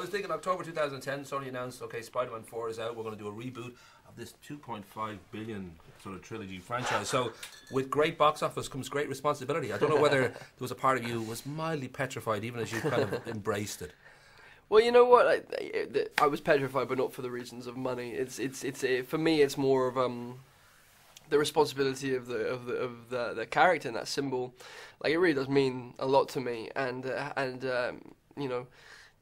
was thinking October 2010, Sony announced, okay, Spider-Man 4 is out. We're going to do a reboot of this 2.5 billion sort of trilogy franchise. So with great box office comes great responsibility. I don't know whether there was a part of you who was mildly petrified, even as you kind of embraced it. Well, you know what? I was petrified, but not for the reasons of money. For me, it's more of the responsibility of the character and that symbol. Like, it really does mean a lot to me, and you know,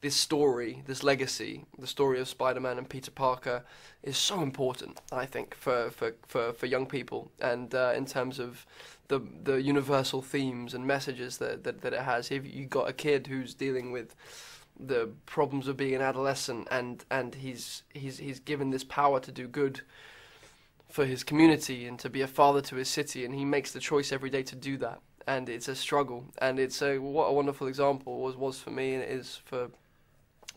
this story, this legacy, the story of Spider-Man and Peter Parker is so important, I think, for young people, and in terms of the universal themes and messages that it has. If you got a kid who's dealing with the problems of being an adolescent, and he's given this power to do good for his community and to be a father to his city, and he makes the choice every day to do that, and it's a struggle, and what a wonderful example was for me, and it is for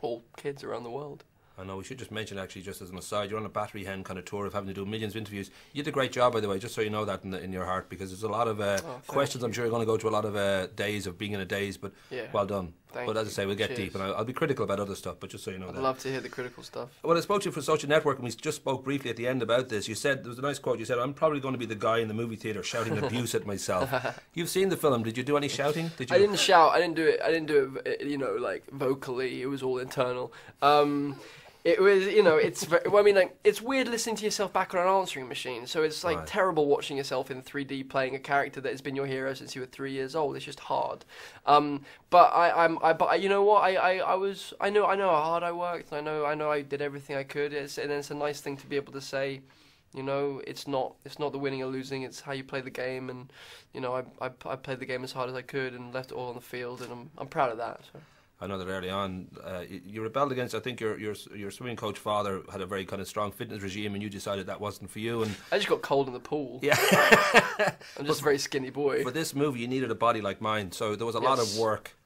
all kids around the world. I know, we should just mention, actually, just as an aside, you're on a battery hen kind of tour of having to do millions of interviews. You did a great job, by the way, just so you know that in your heart, because there's a lot of questions. I'm sure you're going to go to a lot of days of being in a daze, but yeah. Well done. But as I say, we'll get Cheers. deep, and I'll be critical about other stuff, but just so you know I'd love to hear the critical stuff. When I spoke to you for Social Network, and we just spoke briefly at the end about this, you said, there was a nice quote, you said, I'm probably going to be the guy in the movie theatre shouting abuse at myself. You've seen the film, did you do any shouting? Did you? I didn't shout, I didn't do it, you know, like, vocally, it was all internal. It was, you know, well, I mean, like, it's weird listening to yourself back on an answering machine. So it's like terrible watching yourself in 3D playing a character that has been your hero since you were 3 years old. It's just hard. But you know what? I know how hard I worked. I know I did everything I could. And it's a nice thing to be able to say. You know, it's not the winning or losing. It's how you play the game. And you know, I played the game as hard as I could and left it all on the field. And I'm proud of that. So. I know that early on you rebelled against, I think your swimming coach father had a very kind of strong fitness regime, and you decided that wasn't for you. And I just got cold in the pool. Yeah. I'm just a very skinny boy. For this movie, you needed a body like mine, so there was a lot of work.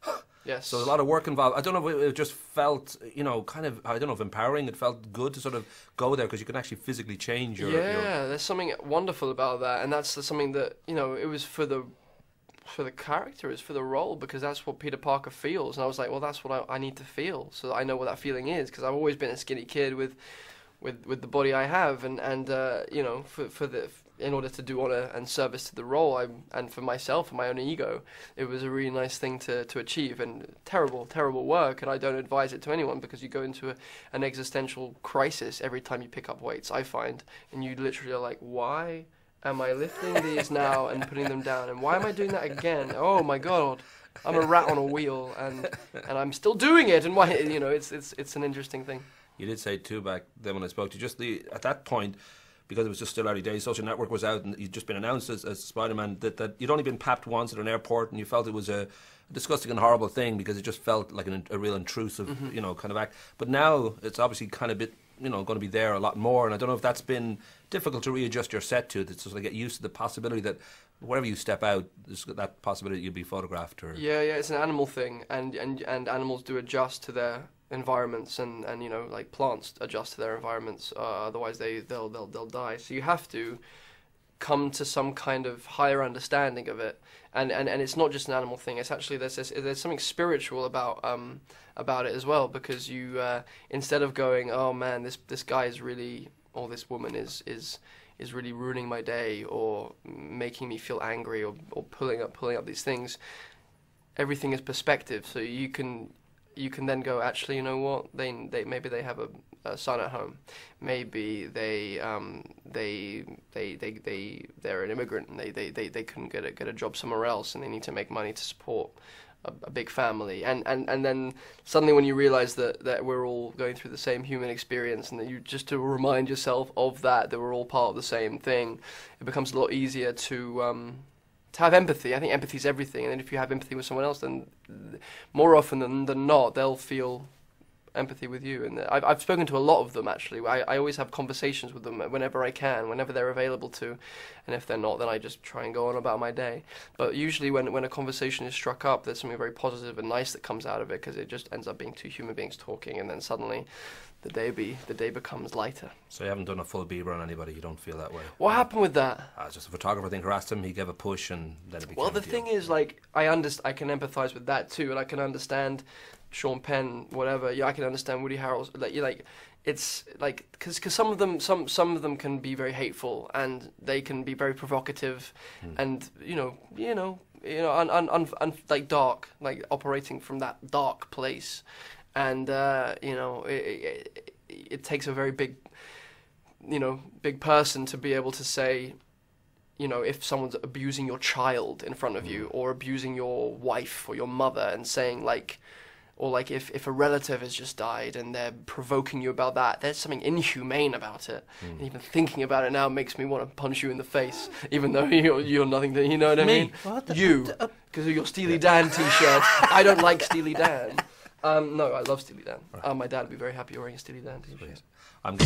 Yes. So there's a lot of work involved. I don't know if it just felt, you know, kind of, I don't know if empowering. It felt good to sort of go there because you can actually physically change your. Yeah, there's something wonderful about that, and that's something that, you know, it was for the character, it's for the role, because that's what Peter Parker feels. And I was like, well, that's what I need to feel, so that I know what that feeling is, because I've always been a skinny kid with the body I have, and you know, in order to do honor and service to the role, and for myself and my own ego, it was a really nice thing to achieve, and terrible work, and I don't advise it to anyone, because you go into an existential crisis every time you pick up weights, I find, and you literally are like, why am I lifting these now and putting them down? And why am I doing that again? Oh my God, I'm a rat on a wheel, and I'm still doing it. And why? You know, it's an interesting thing. You did say too back then when I spoke to you, just at that point, because it was just still early days, Social Network was out and you'd just been announced as Spider-Man, that you'd only been papped once at an airport, and you felt it was a disgusting and horrible thing, because it just felt like a real intrusive, you know, kind of act. But now it's obviously kind of going to be there a lot more, and I don't know if that's been difficult to readjust your set to sort of get used to the possibility that wherever you step out, there's that possibility that you'll be photographed. Or yeah, it's an animal thing, and animals do adjust to their environments, and you know, like plants adjust to their environments, otherwise they'll die. So you have to come to some kind of higher understanding of it, and it's not just an animal thing. It's actually there's something spiritual about it as well, because you instead of going, oh man, this guy is really, or this woman is really ruining my day, or making me feel angry, or pulling up these things, everything is perspective. So you can then go, actually, you know what, they maybe they have a son at home, maybe they're an immigrant, and they couldn't get a job somewhere else, and they need to make money to support a big family, and then suddenly when you realize that we're all going through the same human experience, and that you just to remind yourself of that we're all part of the same thing, it becomes a lot easier to have empathy. I think empathy is everything, and then if you have empathy with someone else, then more often than not, they'll feel empathy with you. And I've spoken to a lot of them, actually. I always have conversations with them whenever I can, whenever they're available to, and if they're not, then I just try and go on about my day. But usually when a conversation is struck up, there's something very positive and nice that comes out of it, because it just ends up being two human beings talking, and then suddenly the day becomes lighter. So you haven't done a full Bieber on anybody? You don't feel that way? What happened with that? Just a photographer, I think, harassed him. He gave a push, and then it became. Well, the thing is, like, I can empathise with that too, and I can understand Sean Penn, whatever. Yeah, I can understand Woody Harrelson. Like, you're like, it's like because some of them can be very hateful and they can be very provocative, and like dark, like operating from that dark place, and it takes a very big person to be able to say, if someone's abusing your child in front of you, or abusing your wife or your mother, and saying like, or like if a relative has just died and they're provoking you about that, there's something inhumane about it. And even thinking about it now makes me want to punch you in the face, even though you're nothing to, you know what I mean? You, because of your Steely Dan t-shirt. I don't like Steely Dan. No, I love Steely Dan. Right. My dad would be very happy you're wearing a Steely Dan t-shirt. I'm